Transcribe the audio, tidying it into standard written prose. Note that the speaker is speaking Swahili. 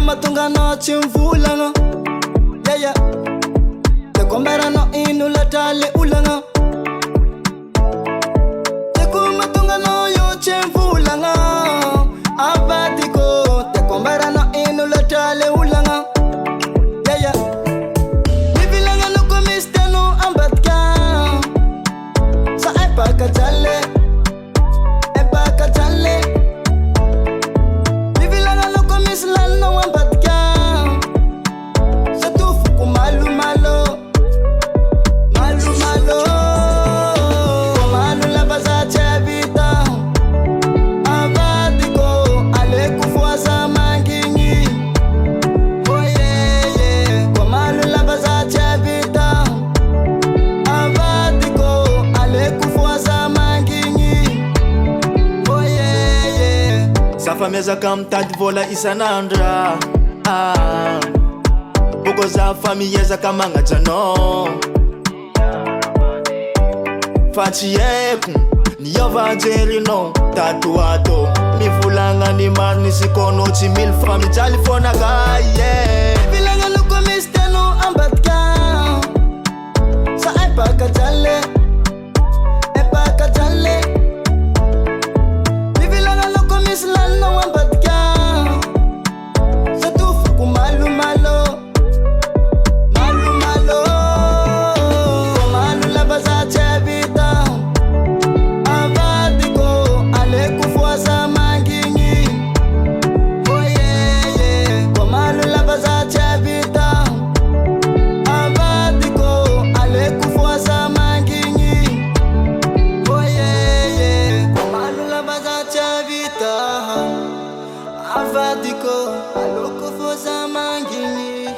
matunga no chimvulanga. Yeah, yeah. Te kombera no inula tale ulanga. Te kumatunga no yo chimvulanga. Abatiko. Te kombera no inula tale ulanga. Yeah, yeah. Bibilanga no komiste no ambatka. Sa epaka chale. Epaka chale. Bibilanga no komisla no ambatka. Sa tufu kumalu malo. Malu malo. Komanu labaza chabita. Abatiko. Ale kufuasa mangingi. Oh yeah yeah. Komanu labaza chabita. Abatiko. Ale kufuasa mangingi. Oh yeah yeah. Safa meza kamtad vola isanandra. Bugo za famille za kamanga jano. Fachi yeku ni yovajeri no tatuato. Mi fulanga ni marni sikono chi mil fami California guy yeah. Bibilanga no komiste no ambatka. Sa epaka chale. Epaka chale. Bibilanga no komisla no ambatka. Sa tufu kumalu malo. Malu malo. Komanu labaza chabita. Abatiko. Ale kufuasa mangingi. Oh yeah yeah. Komanu labaza chabita. Abatiko. Ale kufuasa mangingi. Oh yeah yeah. Komanu labaza chabita. Abatiko. Ale kufuasa mangingi.